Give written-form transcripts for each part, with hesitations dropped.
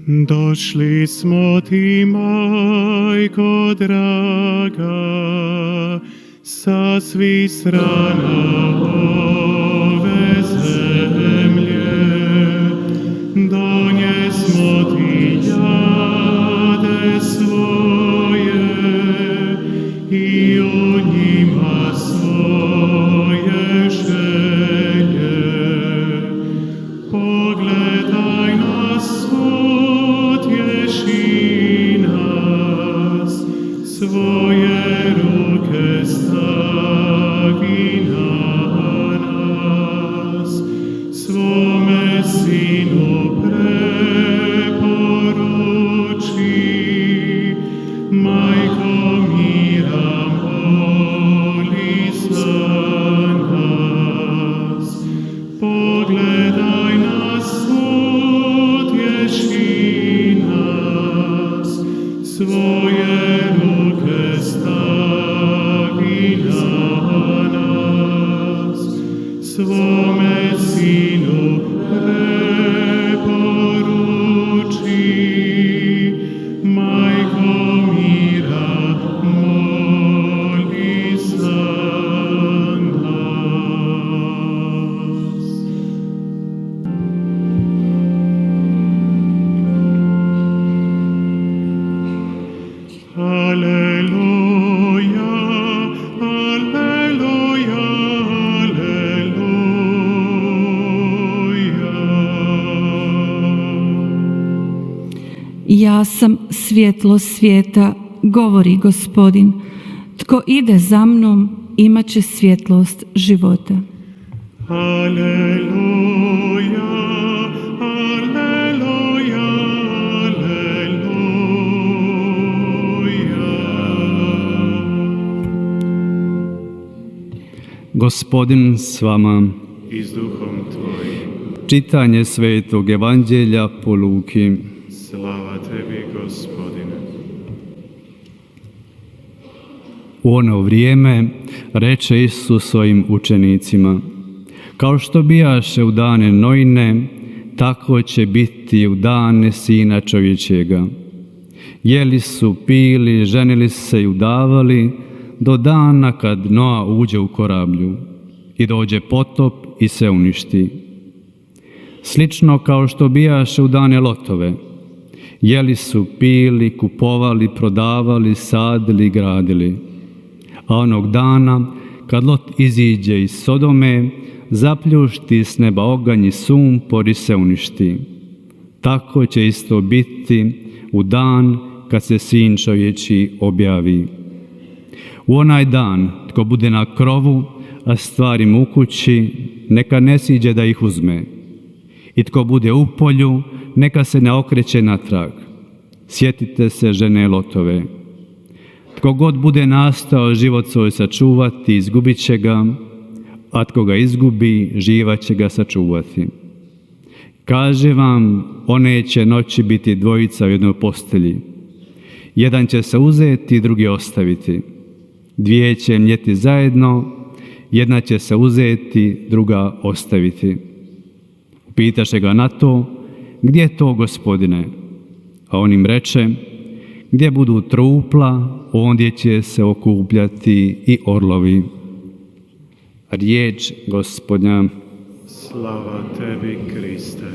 Došli smo ti, majko draga, sa svih strana ove zemlje. Donjesmo ti jade svoje i o njima svoje želje. Pogledaj nas, utješi nas, svoje ruke stavi na nas, svome Sinu preporuči, majko mira, moli za nas. Pogledaj nas, utješi nas, svoje ruke stavi na nas, svome Sinu preporuči, majko mira, moli za nas. Alleluja, alleluja, alleluja. Ja sam svjetlo svijeta, govori Gospodin. Tko ide za mnom, imat će svjetlost života. Alleluja, alleluja, alleluja. Gospodin s vama. I s duhom tvojim. Čitanje Svetog Evanđelja po Luki. Slava tebi, Gospodine. U ono vrijeme reče Isus svojim učenicima: kao što bijaše u dane Noine, tako će biti u dane Sina čovječjega. Jeli su, pili, ženili se i udavali, do dana kad Noa uđe u korablju i dođe potop i se uništi. Slično kao što bijaše u dane Lotove. Jeli su, pili, kupovali, prodavali, sadili i gradili. A onog dana, kad Lot iziđe iz Sodome, zapljušti s neba oganj i sumpor i se uništi. Tako će isto biti u dan kad se Sin čovječji objavi. U onaj dan, tko bude na krovu, a stvari mu u kući, neka ne siđe da ih uzme. I tko bude u polju, neka se ne okreće natrag. Sjetite se žene Lotove. Tko god bude nastao život svoj sačuvati, izgubit će ga, a tko ga izgubi, živa će ga sačuvati. Kaže vam, one će noći biti dvojica u jednoj postelji. Jedan će se uzeti, drugi ostaviti. Dvije će mljeti zajedno, jedna će se uzeti, druga ostaviti. Upitaše ga na to: gdje je to, Gospodine? A on im reče: gdje budu trupla, ondje će se okupljati i orlovi. Riječ Gospodnja. Slava tebi, Kriste.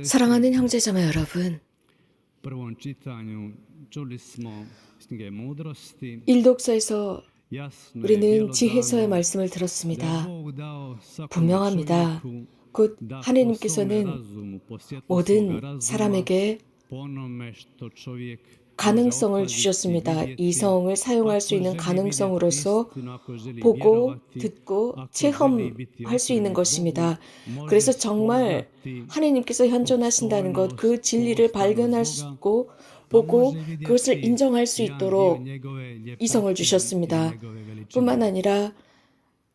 사랑하는 형제자매 여러분, prvom čitanju čuli smo iz knjige Mudrosti. 일독서에서 Jasno je 우리는 bjelodano 지혜서의 말씀을 da 들었습니다. je Bog dao svakom 분명합니다. čovjeku 곧 da po svome 하느님께서는 razumu, po svjetlu svoga 모든 razuma, 사람에게 po onome što čovjek 가능성을 주셨습니다. 이성을 사용할 수 있는 가능성으로서 보고, 듣고, 체험할 수 있는 것입니다. 그래서 정말 하나님께서 현존하신다는 것, 그 진리를 발견할 수 있고, 보고 그것을 인정할 수 있도록 이성을 주셨습니다. 뿐만 아니라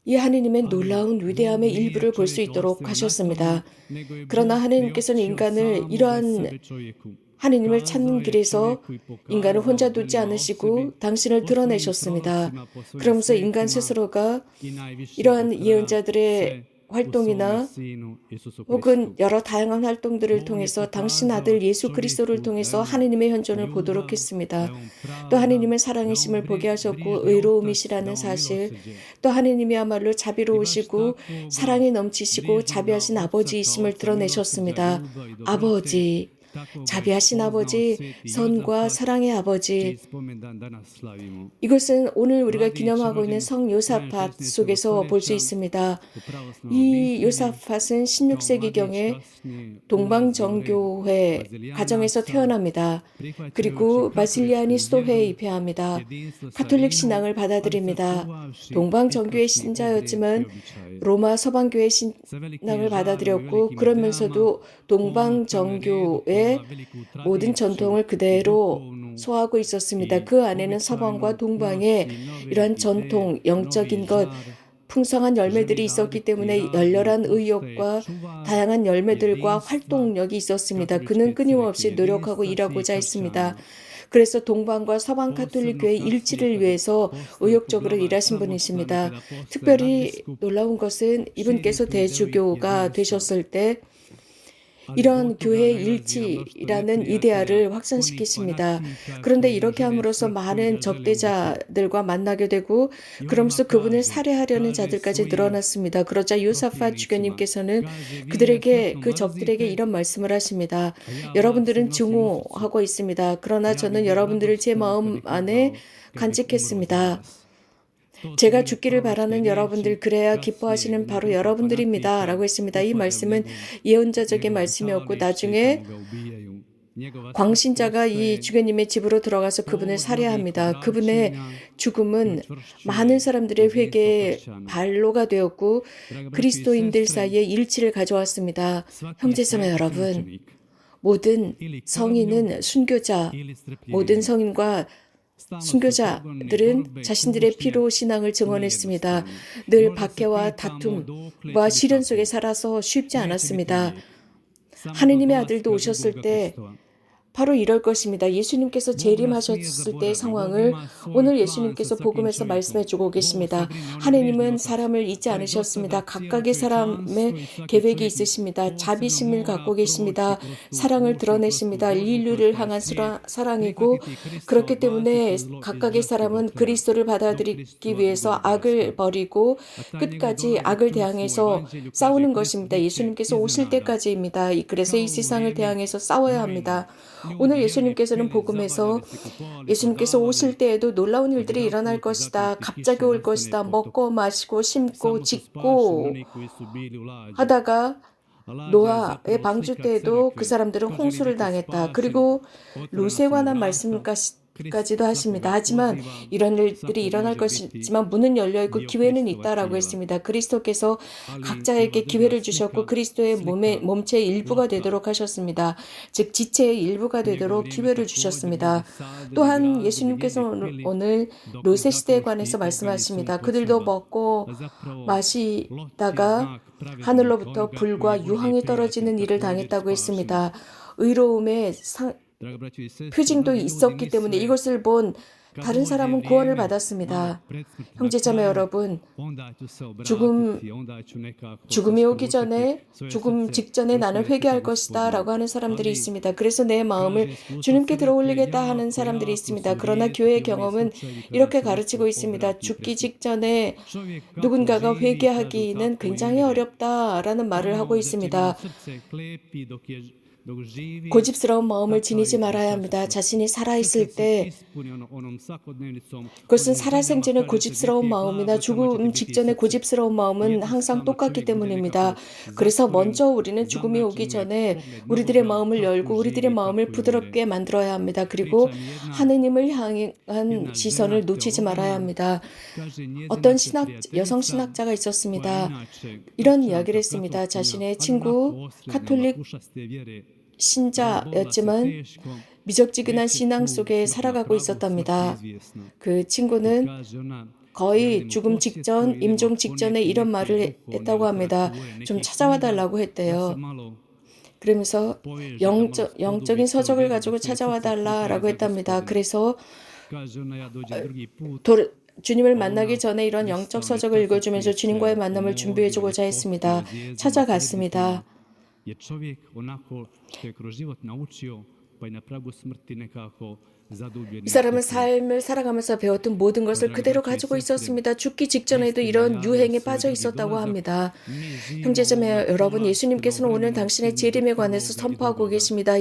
이 하느님의 놀라운 위대함의 일부를 볼 수 있도록 하셨습니다. 그러나 하느님께서는 인간을 이러한 하느님을 찾는 길에서 인간을 혼자 두지 않으시고 당신을 드러내셨습니다. 그러면서 인간 스스로가 이러한 예언자들의 활동이나 혹은 여러 다양한 활동들을 통해서 당신 아들 예수 그리스도를 통해서 하느님의 현존을 보도록 했습니다. 또 하느님은 사랑이심을 보게 하셨고 의로움이시라는 사실, 또 하느님이야말로 자비로우시고 사랑이 넘치시고 자비하신 아버지이심을 드러내셨습니다. 아버지, 자비하신 아버지, 선과 사랑의 아버지. 이것은 오늘 우리가 기념하고 있는 성 요사팟 속에서 볼 수 있습니다. 이 요사팟은 16세기경에 동방정교회 가정에서 태어납니다. 그리고 바실리아니 스토회에 입회합니다. 가톨릭 신앙을 받아들입니다. 동방정교회 신자였지만 로마 서방교회 신앙을 받아들였고, 그러면서도 동방정교의 모든 전통을 그대로 소화하고 있었습니다. 그 안에는 서방과 동방의 이러한 전통, 영적인 것, 풍성한 열매들이 있었기 때문에 열렬한 의욕과 다양한 열매들과 활동력이 있었습니다. 그는 끊임없이 노력하고 일하고자 했습니다. 그래서 동방과 서방 가톨릭 교회 일치를 위해서 의욕적으로 일하신 분이십니다. 특별히 놀라운 것은 이분께서 대주교가 되셨을 때 이런 교회의 일치라는 이데아를 확산시키십니다. 그런데 이렇게 함으로써 많은 적대자들과 만나게 되고, 그러면서 그분을 살해하려는 자들까지 늘어났습니다. 그러자 요사팟 주교님께서는 그 적들에게 이런 말씀을 하십니다. 여러분들은 증오하고 있습니다. 그러나 저는 여러분들을 제 마음 안에 간직했습니다. 제가 죽기를 바라는 여러분들, 그래야 기뻐하시는 바로 여러분들입니다. 라고 했습니다. 이 말씀은 예언자적인 말씀이었고, 나중에 광신자가 이 주교님의 집으로 들어가서 그분을 살해합니다. 그분의 죽음은 많은 사람들의 회개의 발로가 되었고 그리스도인들 사이에 일치를 가져왔습니다. 형제자매 여러분, 모든 성인은 순교자, 모든 성인과 순교자들은 자신들의 피로 신앙을 증언했습니다. 늘 박해와 다툼과 시련 속에 살아서 쉽지 않았습니다. 하느님의 아들도 오셨을 때 바로 이럴 것입니다. 예수님께서 재림하셨을 때의 상황을 오늘 예수님께서 복음에서 말씀해주고 계십니다. 하느님은 사람을 잊지 않으셨습니다. 각각의 사람의 계획이 있으십니다. 자비심을 갖고 계십니다. 사랑을 드러내십니다. 인류를 향한 사랑이고, 그렇기 때문에 각각의 사람은 그리스도를 받아들이기 위해서 악을 버리고 끝까지 악을 대항해서 싸우는 것입니다. 예수님께서 오실 때까지입니다. 그래서 이 세상을 대항해서 싸워야 합니다. 오늘 예수님께서는 복음에서 예수님께서 오실 때에도 놀라운 일들이 일어날 것이다. 갑자기 올 것이다. 먹고 마시고 심고 짓고 하다가 노아의 방주 때에도 그 사람들은 홍수를 당했다. 그리고 롯에 관한 말씀까지도 하십니다. 하지만 이런 일들이 일어날 것이지만 문은 열려있고 기회는 있다라고 했습니다. 그리스도께서 각자에게 기회를 주셨고 그리스도의 몸체의 일부가 되도록 하셨습니다. 즉 지체의 일부가 되도록 기회를 주셨습니다. 또한 예수님께서 오늘 롯의 시대에 관해서 말씀하십니다. 그들도 먹고 마시다가 하늘로부터 불과 유황이 떨어지는 일을 당했다고 했습니다. 의로움의 표징도 있었기 때문에 이것을 본 다른 사람은 구원을 받았습니다. 형제자매 여러분, 죽음이 오기 전에, 죽음 직전에 나는 회개할 것이다 라고 하는 사람들이 있습니다. 그래서 내 마음을 주님께 들어올리겠다 하는 사람들이 있습니다. 그러나 교회의 경험은 이렇게 가르치고 있습니다. 죽기 직전에 누군가가 회개하기는 굉장히 어렵다라는 말을 하고 있습니다. 고집스러운 마음을 지니지 말아야 합니다. 자신이 살아있을 때 그것은 살아생전의 고집스러운 마음이나 죽음 직전의 고집스러운 마음은 항상 똑같기 때문입니다. 그래서 먼저 우리는 죽음이 오기 전에 우리들의 마음을 열고 우리들의 마음을 부드럽게 만들어야 합니다. 그리고 하느님을 향한 시선을 놓치지 말아야 합니다. 어떤 여성 신학자가 있었습니다. 이런 이야기를 했습니다. 자신의 친구 가톨릭 신자였지만 미적지근한 신앙 속에 살아가고 있었답니다. 그 친구는 거의 죽음 직전, 임종 직전에 이런 말을 했다고 합니다. 좀 찾아와 달라고 했대요. 그러면서 영적인 서적을 가지고 찾아와 달라라고 했답니다. 그래서 주님을 만나기 전에 이런 영적 서적을 읽어주면서 주님과의 만남을 준비해주고자 했습니다. 찾아갔습니다. 이 사람은 삶을 살아가면서 배웠던 모든 것을 그대로 가지고 있었습니다. 죽기 직전에도 이런 유행에 빠져 있었다고 합니다. 형제자매 여러분, 예수님께서는 오늘 당신의 재림에 관해서 선포하고 계십니다.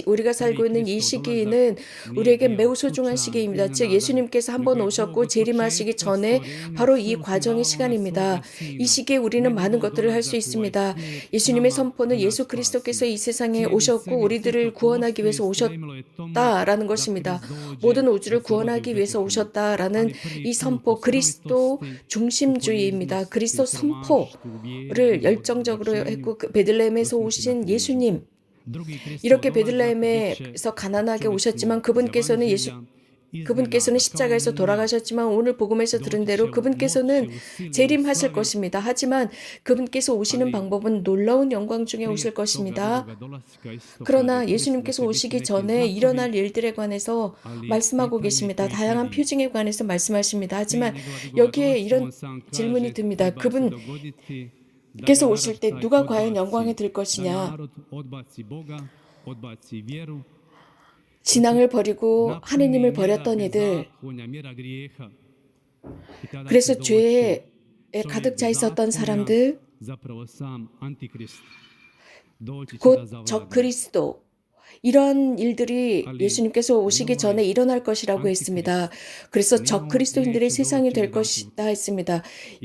우리가 살고 있는 이 시기는 우리에게 매우 소중한 시기입니다. 즉 예수님께서 한번 오셨고 재림하시기 전에 바로 이 과정의 시간입니다. 이 시기에 우리는 많은 것들을 할 수 있습니다. 예수님의 선포는 예수 그리스도께서 이 세상에 오셨고 우리들을 구원하기 위해서 오셨다라는 것입니다. 모든 우주를 구원하기 위해서 오셨다라는 이 선포, 그리스도 중심주의입니다. 그리스도 선포를 열정적으로 했고 베들레헴에서 오신 예수님, 이렇게 베들레헴에서 가난하게 오셨지만 그분께서는 십자가에서 돌아가셨지만 오늘 복음에서 들은 대로 그분께서는 재림하실 것입니다. 하지만 그분께서 오시는 방법은 놀라운 영광 중에 오실 것입니다. 그러나 예수님께서 오시기 전에 일어날 일들에 관해서 말씀하고 계십니다. 다양한 표징에 관해서 말씀하십니다. 하지만 여기에 이런 질문이 듭니다. 그분께서 오실 때 누가 과연 영광에 들 것이냐? 신앙을 버리고 하느님을 버렸던 이들, 그래서 죄에 가득 차 있었던 사람들, 곧 적그리스도, 이런 일들이 예수님께서 오시기 전에 일어날 것이라고 했습니다. 그래서 적그리스도인들의 세상이 될 것이다 했습니다.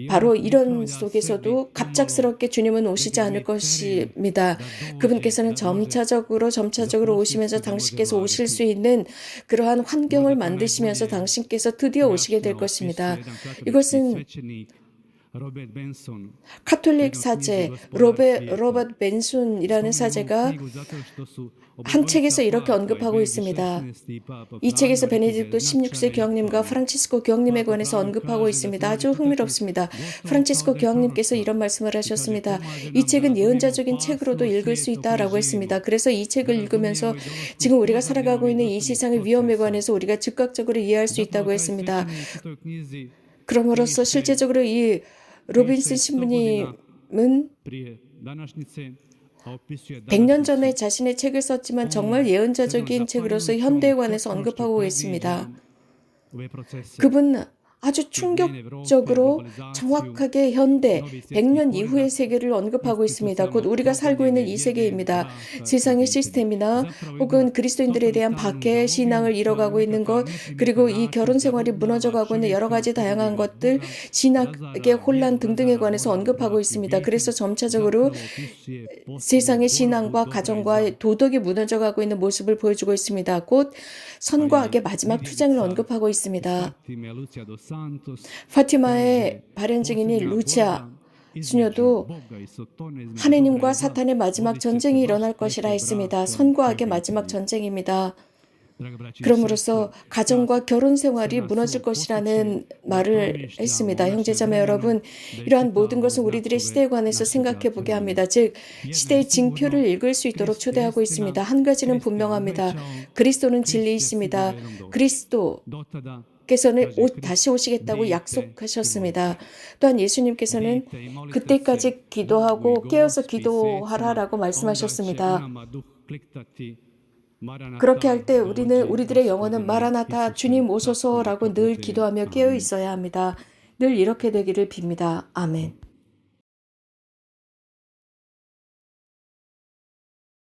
바로 이런 속에서도 갑작스럽게 주님은 오시지 않을 것입니다. 그분께서는 점차적으로 오시면서 당신께서 오실 수 있는 그러한 환경을 만드시면서 당신께서 드디어 오시게 될 것입니다. 이것은 카톨릭 사제 로버트 벤순이라는 사제가 한 책에서 이렇게 언급하고 있습니다. 이 책에서 베네딕토 16세 교황님과 프란치스코 교황님에 관해서 언급하고 있습니다. 아주 흥미롭습니다. 프란치스코 교황님께서 이런 말씀을 하셨습니다. 이 책은 예언자적인 책으로도 읽을 수 있다라고 했습니다. 그래서 이 책을 읽으면서 지금 우리가 살아가고 있는 이 세상의 위험에 관해서 우리가 즉각적으로 이해할 수 있다고 했습니다. 그럼으로써 실제적으로 이 로빈슨 신부님은 100년 전에 자신의 책을 썼지만 정말 예언자적인 책으로서 현대에 관해서 언급하고 있습니다. 그분 아주 충격적으로 정확하게 현대 100년 이후의 세계를 언급하고 있습니다. 곧 우리가 살고 있는 이 세계입니다. 세상의 시스템이나 혹은 그리스도인들에 대한 박해 신앙을 잃어가고 있는 것, 그리고 이 결혼 생활이 무너져가고 있는 여러 가지 다양한 것들, 신학의 혼란 등등에 관해서 언급하고 있습니다. 그래서 점차적으로 세상의 신앙과 가정과 도덕이 무너져가고 있는 모습을 보여주고 있습니다. 곧 선과 악의 마지막 투쟁을 언급하고 있습니다. 파티마의 발현 증인인 루치아 수녀도 하느님과 사탄의 마지막 전쟁이 일어날 것이라 했습니다. 선과 악의 마지막 전쟁입니다. 그럼으로써 가정과 결혼 생활이 무너질 것이라는 말을 했습니다. 형제자매 여러분, 이러한 모든 것은 우리들의 시대에 관해서 생각해 보게 합니다. 즉 시대의 징표를 읽을 수 있도록 초대하고 있습니다. 한 가지는 분명합니다. 그리스도는 진리이십니다. 그리스도께서는 다시 오시겠다고 약속하셨습니다. 또한 예수님께서는 그때까지 기도하고 깨어서 기도하라라고 말씀하셨습니다. 그렇게 할 때 우리들의 영혼은 마라나타 주님 오소서라고 늘 기도하며 깨어 있어야 합니다. 늘 이렇게 되기를 빕니다. 아멘.